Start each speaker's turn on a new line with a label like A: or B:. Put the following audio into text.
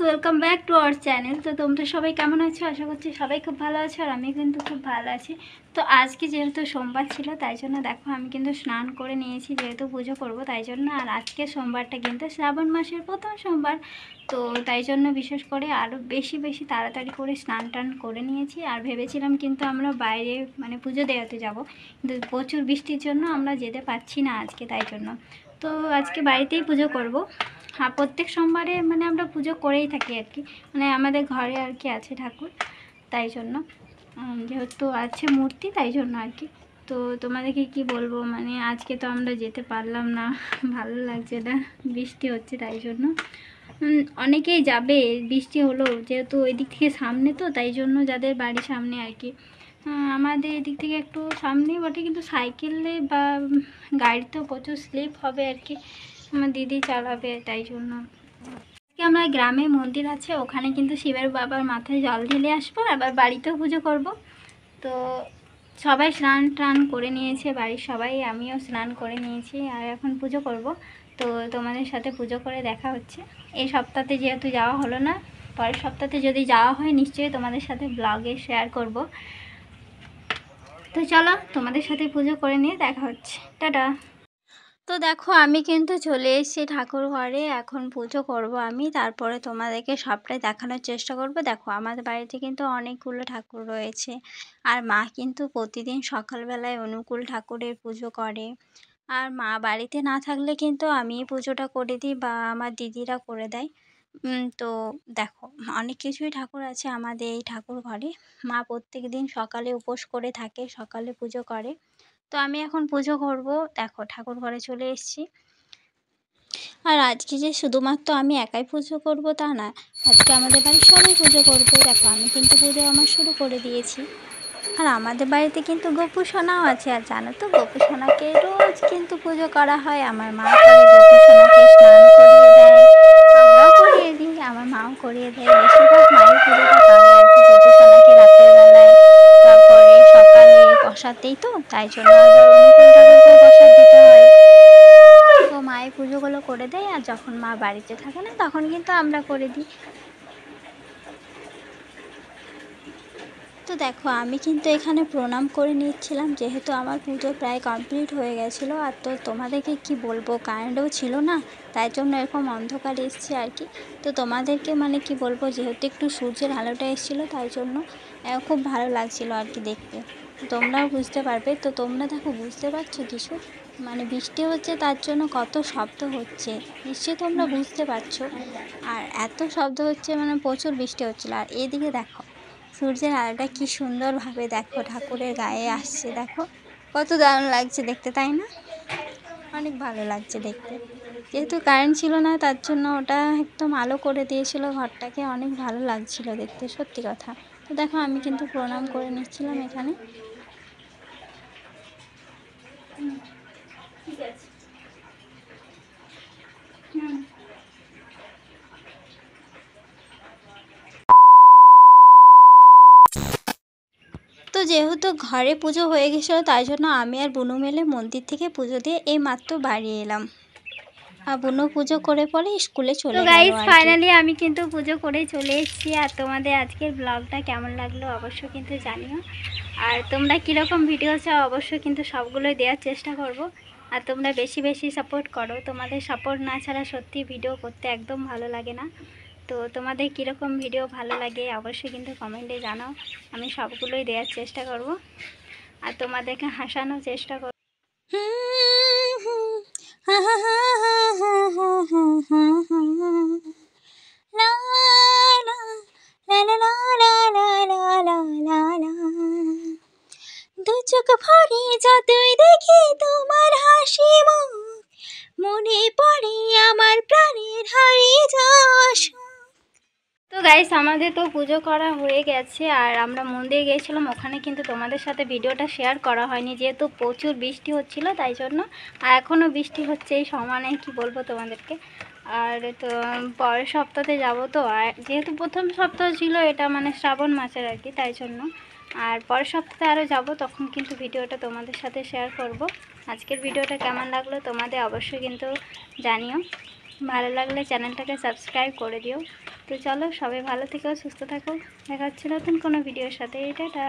A: Welcome back to our channel. তো তোমরা সবাই কেমন আছো? আশা করছি সবাই খুব ভালো আছো, আর আমি কিন্তু খুব ভালো আছি। তো আজকে যেহেতু সোমবার ছিল, তাই জন্য দেখো আমি কিন্তু স্নান করে নিয়েছি, যেহেতু পুজো করব তাই জন্য। আর আজকে সোমবারটা কিন্তু শ্রাবণ মাসের প্রথম সোমবার, তো তাই জন্য বিশেষ করে আরও বেশি তাড়াতাড়ি করে স্নান টান করে নিয়েছি। আর ভেবেছিলাম কিন্তু আমরা বাইরে মানে পুজো দেওয়াতে যাব, কিন্তু প্রচুর বৃষ্টির জন্য আমরা যেতে পারছি না আজকে, তাই জন্য। তো আজকে বাড়িতেই পুজো করব। হ্যাঁ, প্রত্যেক সোমবারে মানে আমরা পুজো করেই থাকি আর কি, মানে আমাদের ঘরে আর কি আছে ঠাকুর, তাই জন্য যেহেতু আছে মূর্তি, তাই জন্য আর কি। তো তোমাদেরকে কি বলবো, মানে আজকে তো আমরা যেতে পারলাম না, ভালো লাগছে না, বৃষ্টি হচ্ছে তাই জন্য। অনেকেই যাবে, বৃষ্টি হলো যেহেতু ওই দিক থেকে সামনে, তো তাই জন্য যাদের বাড়ির সামনে আর কি। আমাদের এদিক থেকে একটু সামনেই বটে, কিন্তু সাইকেলে বা গাড়িতেও প্রচুর স্লিপ হবে আর কি, আমার দিদি চালাবে, তাই জন্য। আজকে আমরা গ্রামে মন্দির আছে, ওখানে কিন্তু শিবের বাবার মাথায় জল ঢেলে আসবো, আবার বাড়িতেও পুজো করব। তো সবাই স্নান টান করে নিয়েছে বাড়ির সবাই, আমিও স্নান করে নিয়েছি, আর এখন পুজো করব। তো তোমাদের সাথে পুজো করে দেখা হচ্ছে। এই সপ্তাহে যেহেতু যাওয়া হলো না, পরের সপ্তাহে যদি যাওয়া হয় নিশ্চয়ই তোমাদের সাথে ব্লগে শেয়ার করব। তো চলো তোমাদের সাথে পুজো করে নিয়ে দেখা হচ্ছে, টাটা। তো দেখো আমি কিন্তু চলে এসেছি ঠাকুর ঘরে, এখন পুজো করব আমি, তারপরে তোমাদেরকে সবটাই দেখানোর চেষ্টা করব। দেখো আমাদের বাড়িতে কিন্তু অনেকগুলো ঠাকুর রয়েছে, আর মা কিন্তু প্রতিদিন সকালবেলায় অনুকূল ঠাকুরের পুজো করে। আর মা বাড়িতে না থাকলে কিন্তু আমি পুজোটা করে দিই, বা আমার দিদিরা করে দেয়। তো দেখো অনেক কিছুই ঠাকুর আছে আমাদের এই ঠাকুর ঘরে। মা প্রত্যেক দিন সকালে উপোস করে থাকে, সকালে পুজো করে। তো আমি এখন পুজো করব, দেখো ঠাকুর ঘরে চলে এসেছি। আর আজকে যে শুধুমাত্র আমি একাই পুজো করব তা না, আজকে আমাদের বাড়ির সবাই পুজো করবে। দেখো আমি কিন্তু পুজো আমার শুরু করে দিয়েছি। আর আমাদের বাড়িতে কিন্তু গোপু সোনাও আছে, আর জানো তো গোপু সোনাকে রোজ কিন্তু পুজো করা হয়। আমার মা করে গোপু সোনাকে স্নান করিয়ে দেয়, আমরাও করিয়ে দিই, আমার মাও করিয়ে দেয়। বেশিরভাগ মায়ের পুজোটা করে আর কি গোপু সোনাকে রাতের বেলায়, তারপরে সকালে বসাতেই, তো তাই জন্য আবার অনুকূল ঠাকুরকেও প্রসাদ দিতে হয়। তো মায়ের পুজোগুলো করে দেয়, আর যখন মা বাড়িতে থাকে না তখন কিন্তু আমরা করে দিই। তো দেখো আমি কিন্তু এখানে প্রণাম করে নিচ্ছিলাম, যেহেতু আমার পুজো প্রায় কমপ্লিট হয়ে গেছিলো। আর তো তোমাদেরকে কি বলবো, কারেন্টও ছিল না, তাই জন্য এরকম অন্ধকার এসছে আর কি। তো তোমাদেরকে মানে কি বলবো, যেহেতু একটু সূর্যের আলোটা এসেছিলো, তাই জন্য খুব ভালো লাগছিলো আর কি দেখতে। তোমরাও বুঝতে পারবে। তো তোমরা দেখো বুঝতে পারছো কিছু, মানে বৃষ্টি হচ্ছে তার জন্য কত শব্দ হচ্ছে, নিশ্চয়ই তোমরা বুঝতে পারছো। আর এত শব্দ হচ্ছে, মানে প্রচুর বৃষ্টি হচ্ছিলো। আর এদিকে দেখো সূর্যের আলোটা কি সুন্দরভাবে দেখো ঠাকুরের গায়ে আসছে, দেখো কত দারুণ লাগছে দেখতে, তাই না? অনেক ভালো লাগছে দেখতে। যেহেতু কারেন্ট ছিল না তার জন্য ওটা একদম আলো করে দিয়েছিল ঘরটাকে, অনেক ভালো লাগছিল দেখতে, সত্যি কথা। তো দেখো আমি কিন্তু প্রণাম করে নিচ্ছিলাম এখানে। ঠিক আছে। তো যেহেতু ঘরে পুজো হয়ে গেছিলো, তাই জন্য আমি আর বুনু মিলে মন্দির থেকে পুজো দিয়ে এই মাত্র বাড়ি এলাম। আর বুনু পুজো করে পরে স্কুলে চলে গেল। তো গাইস ফাইনালি আমি কিন্তু পুজো করে চলে এসেছি। আর তোমাদের আজকের ব্লগটা কেমন লাগলো অবশ্যই কিন্তু জানিও। আর তোমরা কীরকম ভিডিও চাও অবশ্যই কিন্তু সবগুলোই দেওয়ার চেষ্টা করব। আর তোমরা বেশি সাপোর্ট করো, তোমাদের সাপোর্ট না ছাড়া সত্যি ভিডিও করতে একদম ভালো লাগে না। তো তোমাদের কীরকম ভিডিও ভালো লাগে অবশ্যই কিন্তু কমেন্টে জানাও, আমি সবগুলোই দেওয়ার চেষ্টা করব, আর তোমাদেরকে হাসানোর চেষ্টা করব। দু চোখ ভরে যতই দেখি তোমার হাসি মুখ, মনে
B: মনে পড়ে আমার প্রাণের হারিয়ে যাওয়া সুখ।
A: তো গাইস আমাদের তো পুজো করা হয়ে গেছে আর আমরা মন্দিরে গিয়েছিলাম, ওখানে কিন্তু তোমাদের সাথে ভিডিওটা শেয়ার করা হয়নি যেহেতু প্রচুর বৃষ্টি হচ্ছিল তাই জন্য। আর এখনও বৃষ্টি হচ্ছে এই সমানে, কি বলবো তোমাদেরকে। আর তো পরের সপ্তাহে যাব, তো আর যেহেতু প্রথম সপ্তাহ ছিল এটা মানে শ্রাবণ মাসের আর কি, তাই জন্য। আর পরের সপ্তাহে আরও যাব, তখন কিন্তু ভিডিওটা তোমাদের সাথে শেয়ার করব। আজকের ভিডিওটা কেমন লাগলো তোমাদের অবশ্যই কিন্তু জানিও। ভালো লাগলে চ্যানেলটাকে সাবস্ক্রাইব করে দিও। তো চলো সবাই ভালো থেকো, সুস্থ থাকো, দেখা হচ্ছে নতুন কোনো ভিডিওর সাথে। টাটা।